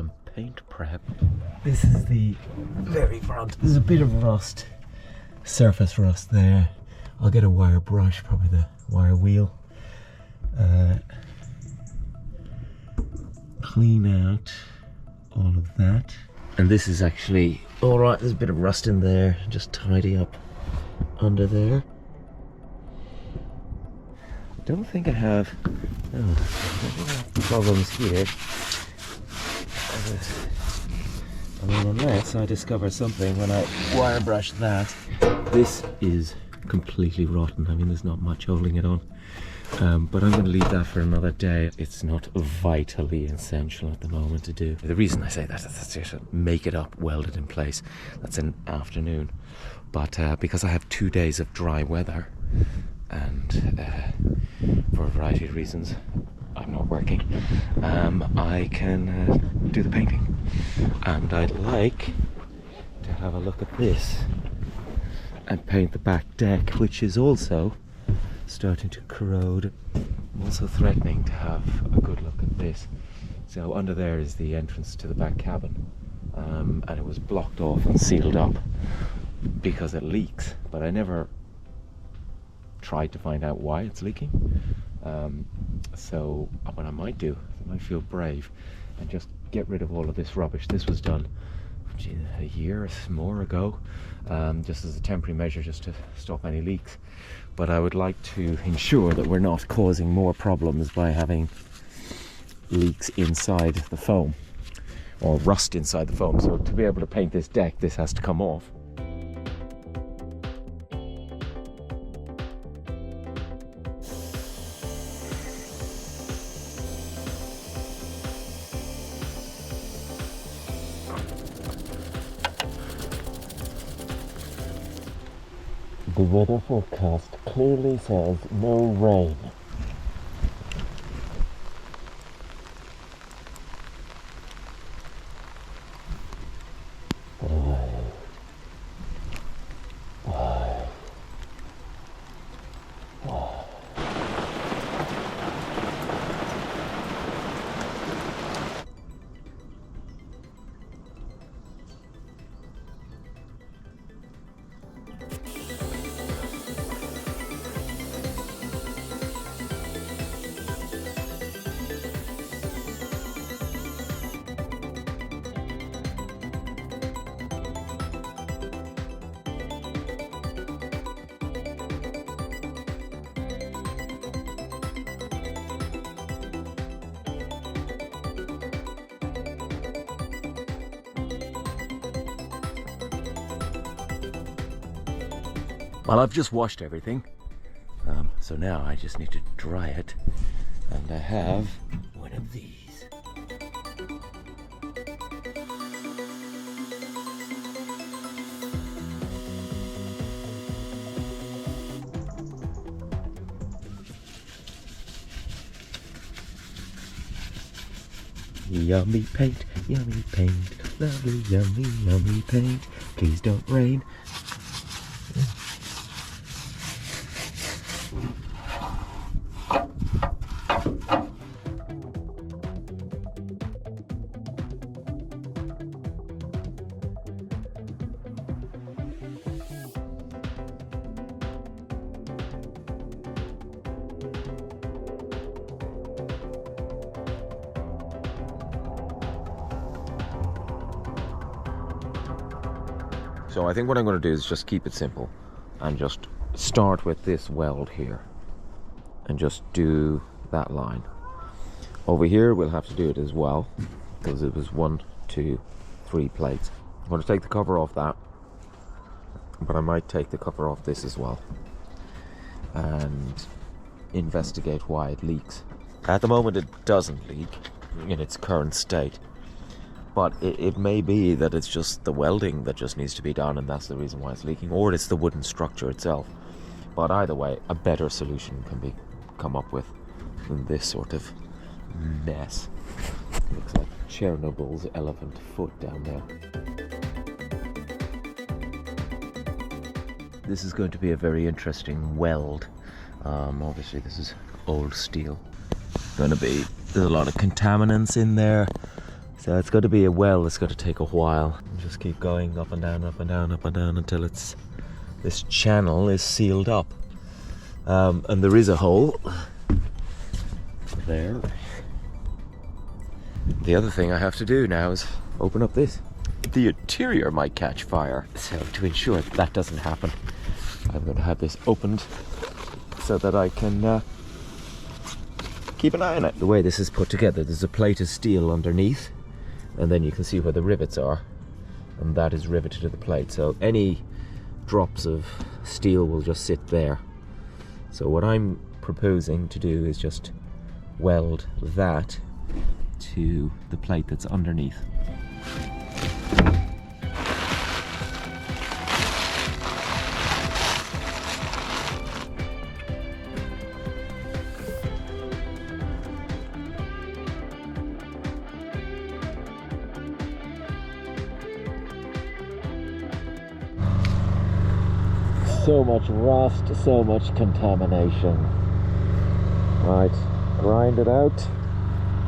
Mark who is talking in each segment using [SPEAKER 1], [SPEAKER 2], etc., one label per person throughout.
[SPEAKER 1] some paint prep. This is the very front. There's a bit of rust, surface rust there. I'll get a wire brush, probably the wire wheel. Clean out all of that. And this is actually all right. There's a bit of rust in there. Just tidy up under there. Don't think I have problems here. I mean, unless I discover something when I wire brush that. This is completely rotten. I mean, there's not much holding it on. But I'm going to leave that for another day. It's not vitally essential at the moment to do. The reason I say that is to make it up, weld it in place. That's an afternoon. But because I have 2 days of dry weather, and for a variety of reasons I'm not working, I can do the painting. And I'd like to have a look at this and paint the back deck, which is also starting to corrode. I'm also threatening to have a good look at this. So under there is the entrance to the back cabin, and it was blocked off and sealed up because it leaks, but I never tried to find out why it's leaking. So what I might do, I might feel brave and just get rid of all of this rubbish. This was done a year or more ago, just as a temporary measure, just to stop any leaks. But I would like to ensure that we're not causing more problems by having leaks inside the foam or rust inside the foam. So to be able to paint this deck, this has to come off. The weather forecast clearly says no rain. Well, I've just washed everything, so now I just need to dry it, and I have one of these. Yummy paint, lovely yummy, yummy paint, please don't rain. So I think what I'm going to do is just keep it simple and just start with this weld here and just do that line. Over here we'll have to do it as well because it was 1, 2, 3 plates. I'm going to take the cover off that, but I might take the cover off this as well and investigate why it leaks. At the moment it doesn't leak in its current state, but it may be that it's just the welding that just needs to be done and that's the reason why it's leaking, or it's the wooden structure itself. But either way, a better solution can be come up with than this sort of mess. Looks like Chernobyl's elephant foot down there. This is going to be a very interesting weld. Obviously this is old steel. There's a lot of contaminants in there. So it's got to be a well that's got to take a while. And just keep going up and down, up and down, up and down until this channel is sealed up. And there is a hole there. The other thing I have to do now is open up this. The interior might catch fire. So to ensure that doesn't happen, I'm going to have this opened so that I can keep an eye on it. The way this is put together, there's a plate of steel underneath, and then you can see where the rivets are, and that is riveted to the plate. So any drops of steel will just sit there. So what I'm proposing to do is just weld that to the plate that's underneath. So much rust, so much contamination. Right, grind it out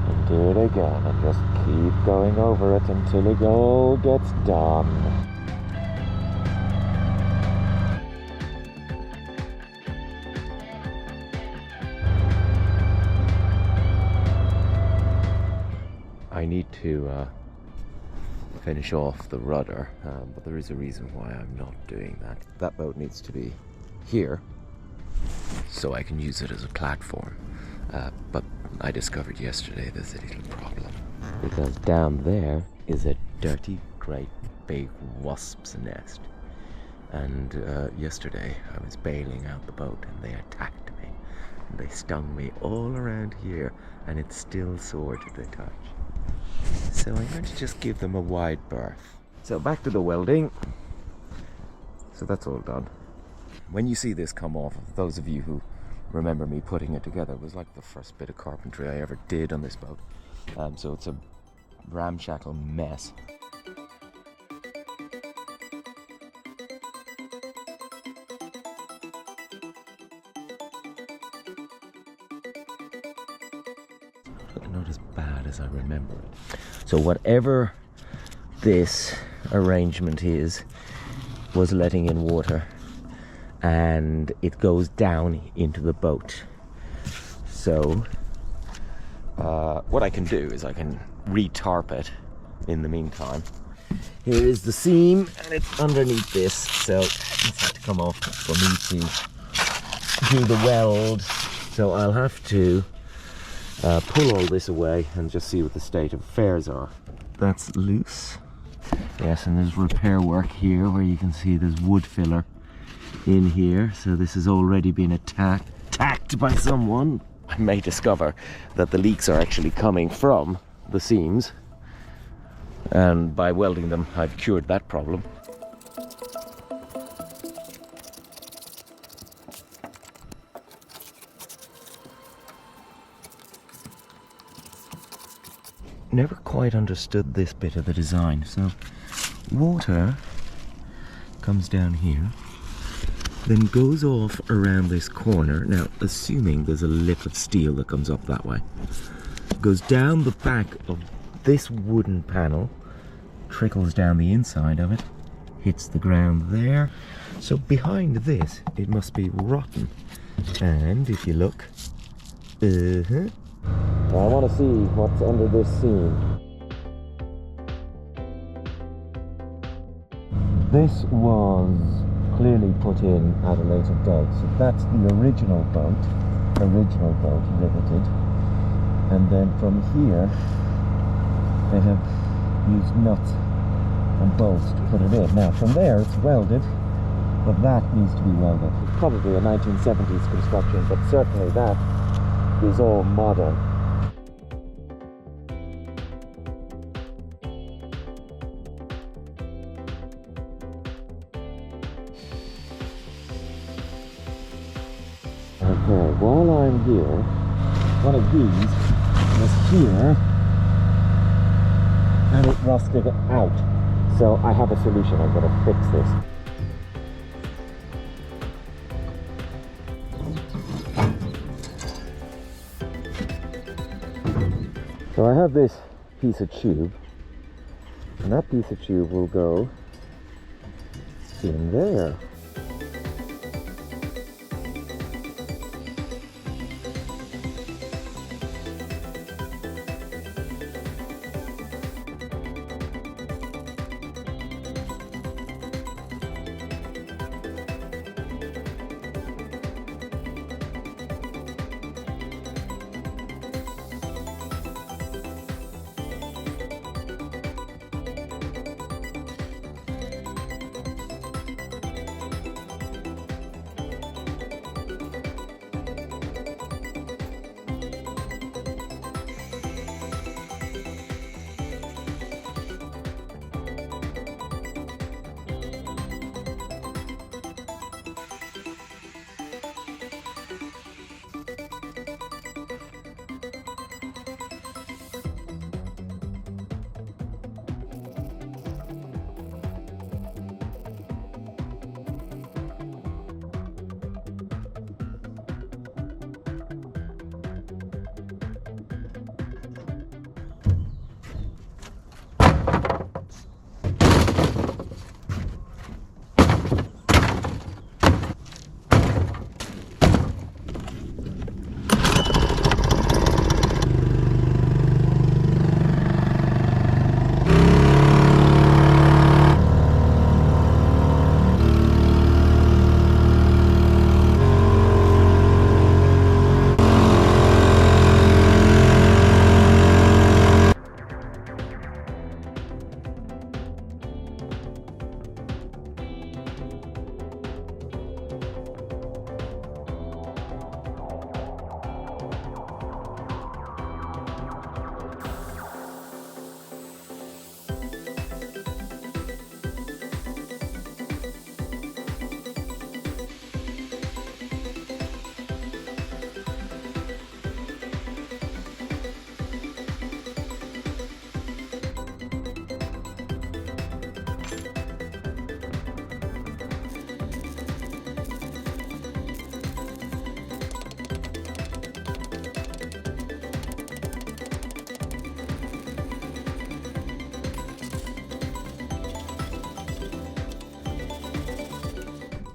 [SPEAKER 1] and do it again, and just keep going over it until it all gets done. I need to finish off the rudder, but there is a reason why I'm not doing that. That boat needs to be here so I can use it as a platform, but I discovered yesterday there's a little problem, because down there is a dirty, great big wasp's nest, and yesterday I was bailing out the boat and they attacked me, and they stung me all around here, and it's still sore to the touch. So I'm going to just give them a wide berth. So back to the welding. So that's all done. When you see this come off, those of you who remember me putting it together, it was like the first bit of carpentry I ever did on this boat. So it's a ramshackle mess. Not as bad as I remember it. So whatever this arrangement is was letting in water, and it goes down into the boat. So what I can do is I can re-tarp it in the meantime. Here is the seam, and it's underneath this, so it's had to come off for me to do the weld. So I'll have to pull all this away and just see what the state of affairs are. That's loose. Yes, and there's repair work here where you can see there's wood filler in here. So this has already been attacked by someone. I may discover that the leaks are actually coming from the seams, and by welding them I've cured that problem. Never quite understood this bit of the design. So water comes down here, then goes off around this corner. Now, assuming there's a lip of steel that comes up that way, goes down the back of this wooden panel, trickles down the inside of it, hits the ground there. So behind this, it must be rotten. And if you look, I want to see what's under this seam. This was clearly put in at a later date. So that's the original boat riveted. And then from here, they have used nuts and bolts to put it in. Now from there it's welded, but that needs to be welded. It's probably a 1970s construction, but certainly that is all modern. Okay, while I'm here, one of these was here and it rusted out. So I have a solution. I'm going to fix this. So I have this piece of tube And that piece of tube will go in there.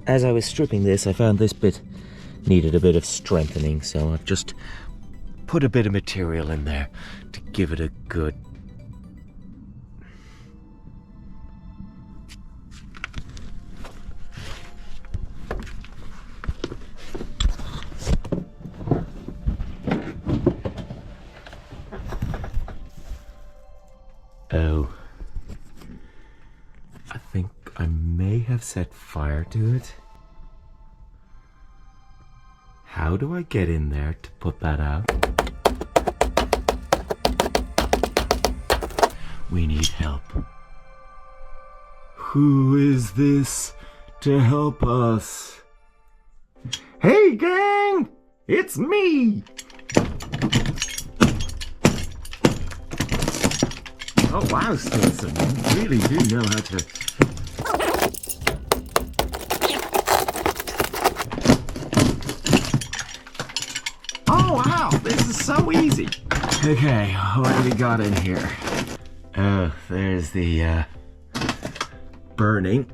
[SPEAKER 1] As I was stripping this, I found this bit needed a bit of strengthening, so I've just put a bit of material in there to give it a good... Oh. I think I may have set fire to it. How do I get in there to put that out? We need help. Who is this to help us? Hey gang! It's me! Oh wow, Stinson, you really do know how to... Oh wow, this is so easy! Okay, what do we got in here? Oh, there's the, burning.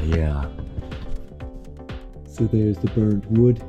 [SPEAKER 1] Yeah. So there's the burnt wood.